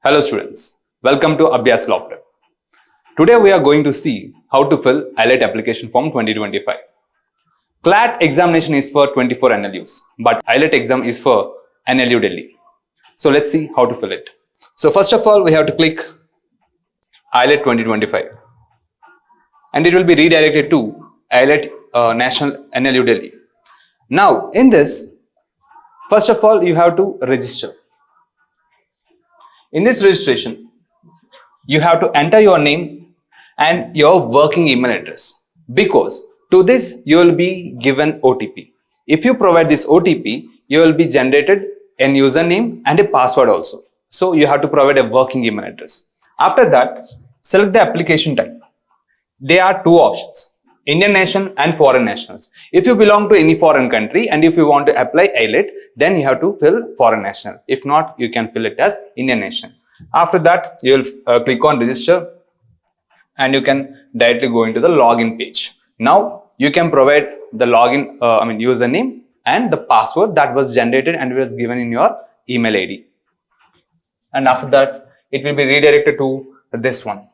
Hello students, welcome to Abhyas Lab. Today we are going to see how to fill AILET application form 2025. CLAT examination is for 24 NLUs, but AILET exam is for NLU Delhi. So let's see how to fill it. So first of all, we have to click AILET 2025 and it will be redirected to AILET National NLU Delhi. Now in this, first of all, you have to register. In this registration, you have to enter your name and your working email address, because to this you will be given OTP. If you provide this OTP, you will be generated a username and a password also. So you have to provide a working email address. After that, select the application type. There are two options: Indian nation and foreign nationals. If you belong to any foreign country and if you want to apply AILET, then you have to fill foreign national. If not, you can fill it as Indian nation. After that, you will click on register and you can directly go into the login page. Now you can provide the login, username and the password that was generated and was given in your email ID. And after that, it will be redirected to this one.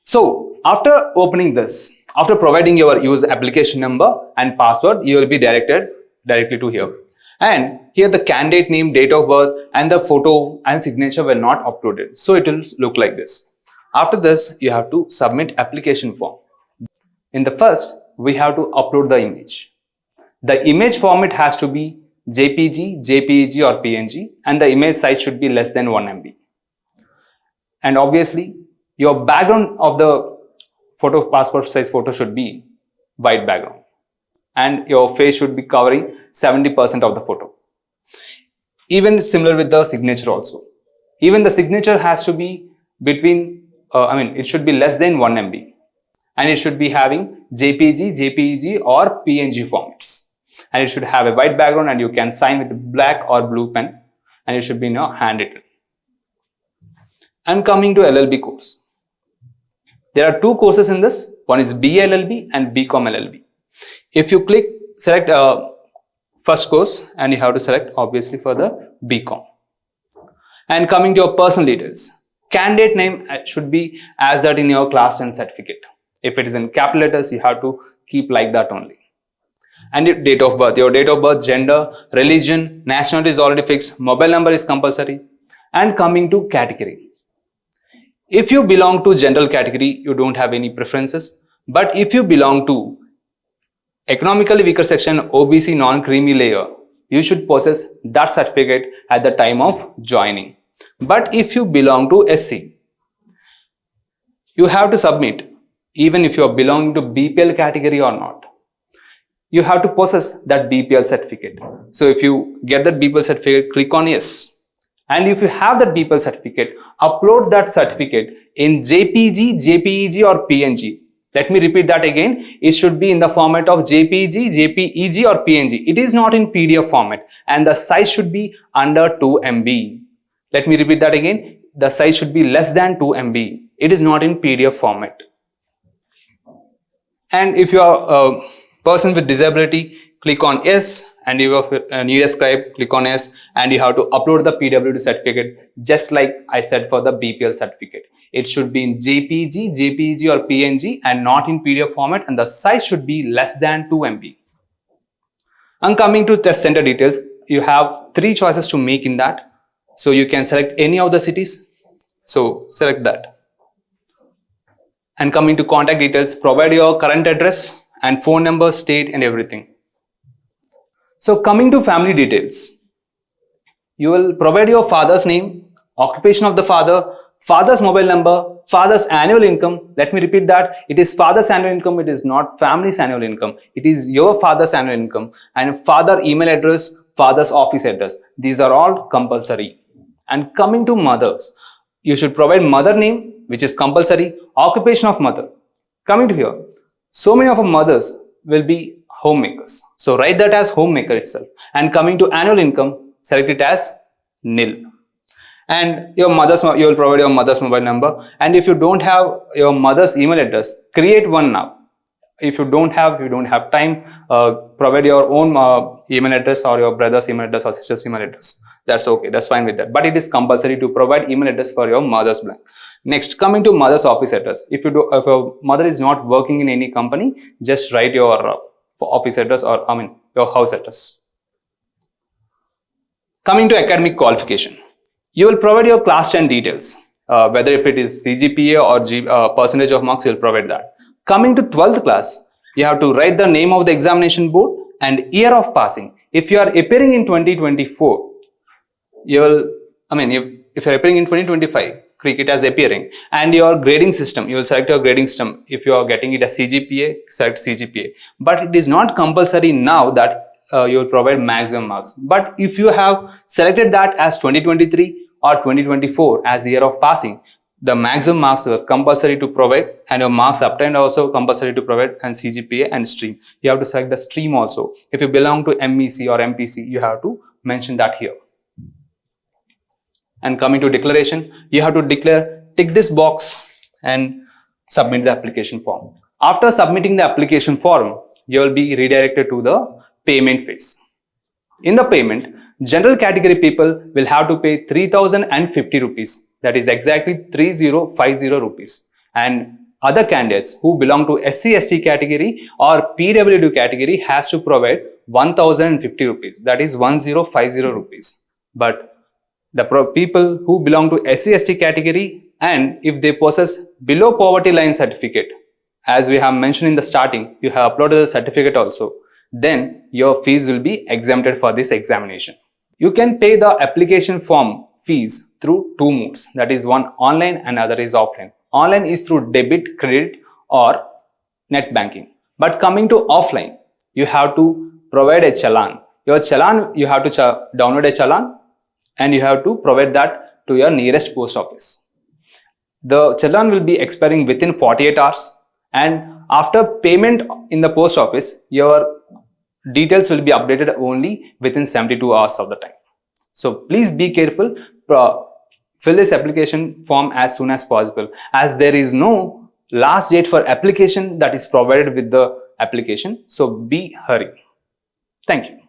So after opening this, after providing your user application number and password, you will be directed directly to here. And here the candidate name, date of birth and the photo and signature were not uploaded. So it will look like this. After this, you have to submit application form. In the first, we have to upload the image. The image format has to be JPG, JPEG or PNG, and the image size should be less than 1 MB. And obviously, your background of the photo, passport size photo should be white background. And your face should be covering 70% of the photo. Even similar with the signature also. Even the signature has to be between, it should be less than 1 MB. And it should be having JPG, JPEG or PNG formats. And it should have a white background and you can sign with black or blue pen. And it should be handwritten. And coming to LLB course. There are two courses in this. One is BLLB and BCom LLB. If you select first course, and you have to select obviously for the BCom. And coming to your personal details, candidate name should be as that in your class 10 certificate. If it is in capital letters, you have to keep like that only. And your date of birth, gender, religion, nationality is already fixed, mobile number is compulsory. And coming to category. If you belong to general category, you don't have any preferences. But if you belong to economically weaker section, OBC non-creamy layer, you should possess that certificate at the time of joining. But if you belong to SC, you have to submit, even if you are belonging to BPL category or not. You have to possess that BPL certificate. So if you get that BPL certificate, click on yes. And if you have that BPL certificate, upload that certificate in JPG, JPEG or PNG. Let me repeat that again. It should be in the format of JPG, JPEG or PNG. It is not in PDF format and the size should be under 2 MB. Let me repeat that again. The size should be less than 2 MB. It is not in PDF format. And if you are a person with disability, click on yes. And if you need a scribe, click on yes. And you have to upload the PWD certificate just like I said for the BPL certificate. It should be in JPG, JPEG or PNG and not in PDF format, and the size should be less than 2 MB. And coming to test center details, you have 3 choices to make in that. So you can select any of the cities. So select that. And coming to contact details, provide your current address and phone number, state and everything. So coming to family details, you will provide your father's name, occupation of the father, father's mobile number, father's annual income. Let me repeat that. It is father's annual income. It is not family's annual income. It is your father's annual income. And father email address, father's office address. These are all compulsory. And coming to mothers, you should provide mother name, which is compulsory, occupation of mother. Coming to here, so many of our mothers will be homemakers. So write that as homemaker itself. And coming to annual income, select it as nil. And you will provide your mother's mobile number. And if you don't have your mother's email address, create one now. If you don't have time, provide your own email address or your brother's email address or sister's email address. That's okay, that's fine with that. But it is compulsory to provide email address for your mother's blank. Next, coming to mother's office address. If your mother is not working in any company, just write your office address, or your house address. Coming to academic qualification, you will provide your class 10 details, whether if it is CGPA or percentage of marks, you will provide that. Coming to 12th class, you have to write the name of the examination board and year of passing. If you are appearing in 2024, you will, if you are appearing in 2025, cricket as appearing, and your grading system, you will select your grading system. If you are getting it as CGPA, select CGPA. But it is not compulsory now that you will provide maximum marks. But if you have selected that as 2023 or 2024 as year of passing, the maximum marks are compulsory to provide, and your marks obtained also compulsory to provide, and CGPA and stream. You have to select the stream also. If you belong to MEC or MPC, you have to mention that here. And coming to declaration, you have to declare, tick this box and submit the application form. After submitting the application form, you will be redirected to the payment phase. In the payment, general category people will have to pay 3050 rupees. That is exactly 3050 rupees. And other candidates who belong to SC/ST category or PWD category has to provide 1050 rupees. That is 1050 rupees. But the people who belong to SC/ST category, and if they possess below poverty line certificate, as we have mentioned in the starting, you have uploaded the certificate also, then your fees will be exempted for this examination. You can pay the application form fees through two modes, that is one online and other is offline. Online is through debit, credit or net banking. But coming to offline, you have to provide a challan. Your challan, you have to download a challan and you have to provide that to your nearest post office. The challan will be expiring within 48 hours, and after payment in the post office, your details will be updated only within 72 hours of the time. So please be careful, fill this application form as soon as possible, as there is no last date for application that is provided with the application. So be hurry. Thank you.